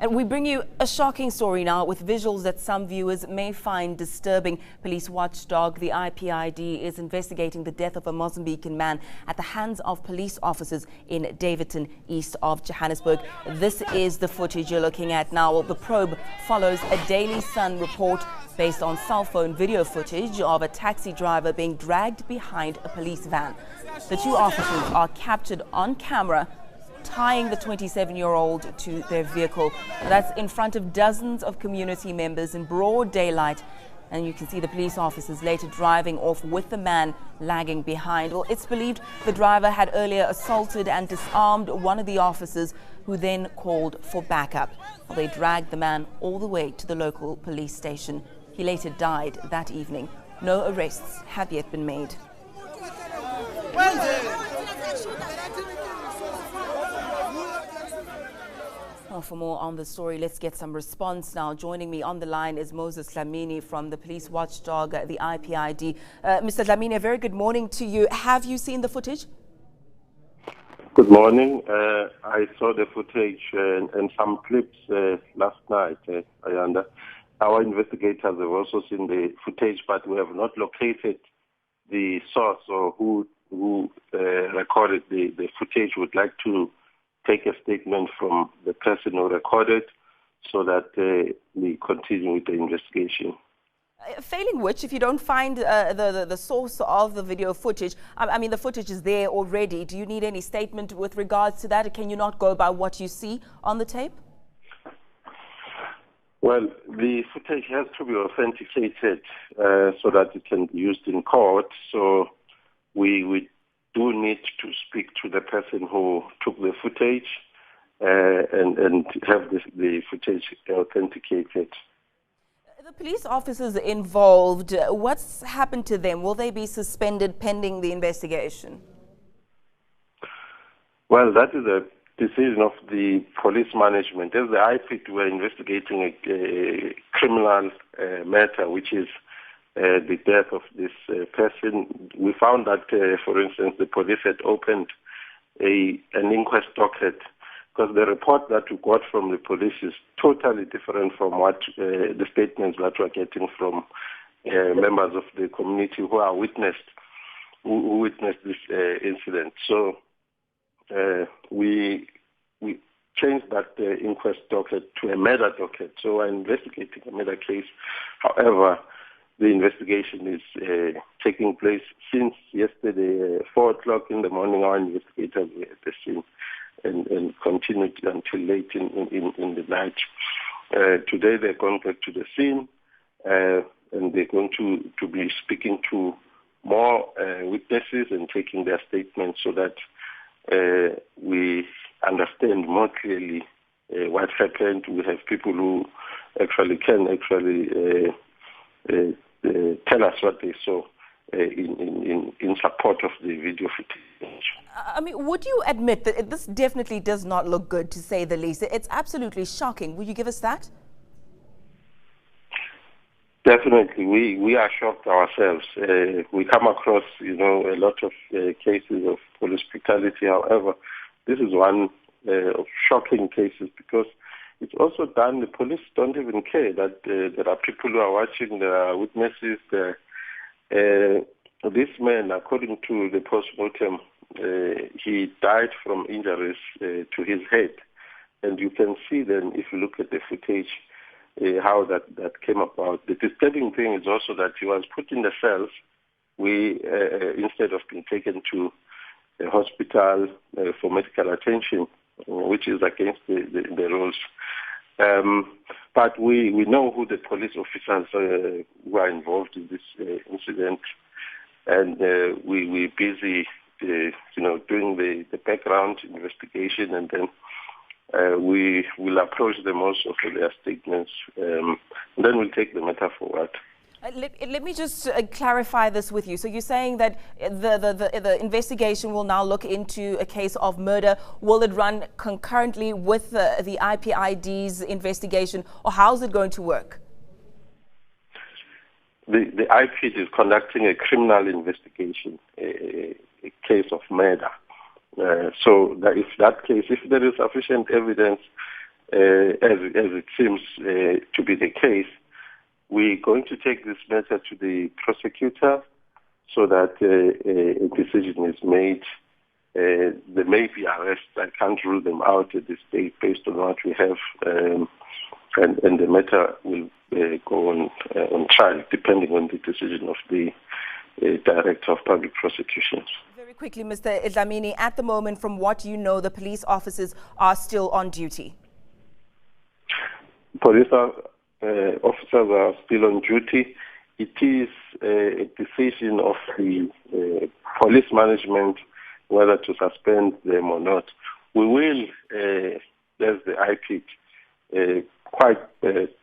And we bring you a shocking story now with visuals that some viewers may find disturbing. Police watchdog, the IPID, is investigating the death of a Mozambican man at the hands of police officers in Daveyton, east of Johannesburg. This is the footage you're looking at now. The probe follows a Daily Sun report based on cell phone video footage of a taxi driver being dragged behind a police van. The two officers are captured on camera tying the 27-year-old to their vehicle. That's in front of dozens of community members in broad daylight. And you can see the police officers later driving off with the man lagging behind. Well, it's believed the driver had earlier assaulted and disarmed one of the officers, who then called for backup. Well, they dragged the man all the way to the local police station. He later died that evening. No arrests have yet been made. Well, for more on the story, let's get some response now. Joining me on the line is Moses Dlamini from the police watchdog, the IPID. Mr. Dlamini, a very good morning to you. Have you seen the footage? Good morning. I saw the footage and some clips last night, Ayanda. Our investigators have also seen the footage, but we have not located the source or who recorded the footage. Would like to take a statement from the person who recorded so that we continue with the investigation. Failing which, if you don't find the source of the video footage, I mean, the footage is there already. Do you need any statement with regards to that? Or can you not go by what you see on the tape? Well, the footage has to be authenticated so that it can be used in court. So we do need to speak to the person who took the footage and have the footage authenticated. The police officers involved, what's happened to them? Will they be suspended pending the investigation? Well, that is a decision of the police management. As the IPID, we're investigating a criminal matter, which is the death of this person. We found that, for instance, the police had opened an inquest docket, because the report that we got from the police is totally different from what the statements that we're getting from members of the community who witnessed this incident. So we changed that inquest docket to a murder docket. So we're investigating a murder case. However, the investigation is taking place since yesterday, 4 o'clock in the morning. Our investigators were at the scene and continued until late in the night. Today they're going back to the scene and they're going to be speaking to more witnesses and taking their statements so that we understand more clearly what happened. We have people who can tell us what they saw in support of the video footage. I mean, would you admit that this definitely does not look good, to say the least? It's absolutely shocking. Would you give us that? Definitely. We are shocked ourselves. We come across, a lot of cases of police brutality. However, this is one of shocking cases because it's also done. The police don't even care that there are people who are watching, there are witnesses. This man, according to the post-mortem, he died from injuries to his head. And you can see then, if you look at the footage, how that came about. The disturbing thing is also that he was put in the cells. Instead of being taken to a hospital for medical attention, which is against the rules. But we know who the police officers who are involved in this incident, and we're busy, doing the background investigation, and then we will approach them also for their statements. Then we'll take the matter forward. Let me just clarify this with you. So you're saying that the investigation will now look into a case of murder. Will it run concurrently with the IPID's investigation, or how is it going to work? The IPID is conducting a criminal investigation, a case of murder. So that if that case, if there is sufficient evidence, as it seems to be the case, we're going to take this matter to the prosecutor so that a decision is made. There may be arrests. I can't rule them out at this stage based on what we have, and the matter will go on trial depending on the decision of the Director of Public Prosecutions. Very quickly, Mr. Dlamini, at the moment, from what you know, the police officers are still on duty. Police officers are still on duty. It is a decision of the police management whether to suspend them or not. We will, as the IPID, quite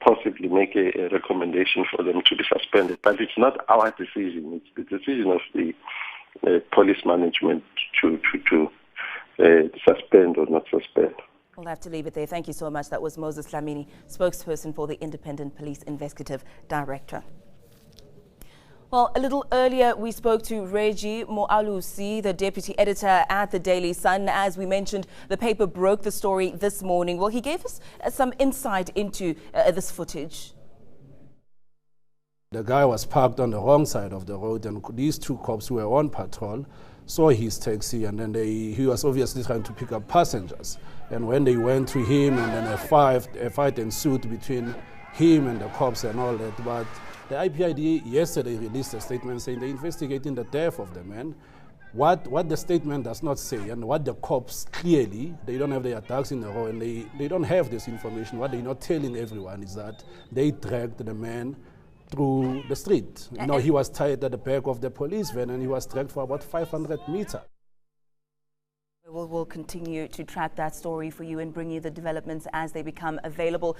possibly make a recommendation for them to be suspended. But it's not our decision. It's the decision of the police management to suspend or not suspend. We'll have to leave it there. Thank you so much. That was Moses Dlamini, spokesperson for the Independent Police Investigative Director. Well, a little earlier, we spoke to Reggie Moalusi, the deputy editor at the Daily Sun. As we mentioned, the paper broke the story this morning. Well, he gave us some insight into this footage. The guy was parked on the wrong side of the road, and these two cops who were on patrol saw his taxi, and then he was obviously trying to pick up passengers. And when they went to him, and then a fight ensued between him and the cops and all that. But the IPID yesterday released a statement saying they're investigating the death of the man. What the statement does not say, and what the cops clearly, they don't have their ducks in a row, and they don't have this information. What they're not telling everyone is that they dragged the man through the street. You know, he was tied at the back of the police van, and he was dragged for about 500 meters. We'll continue to track that story for you and bring you the developments as they become available.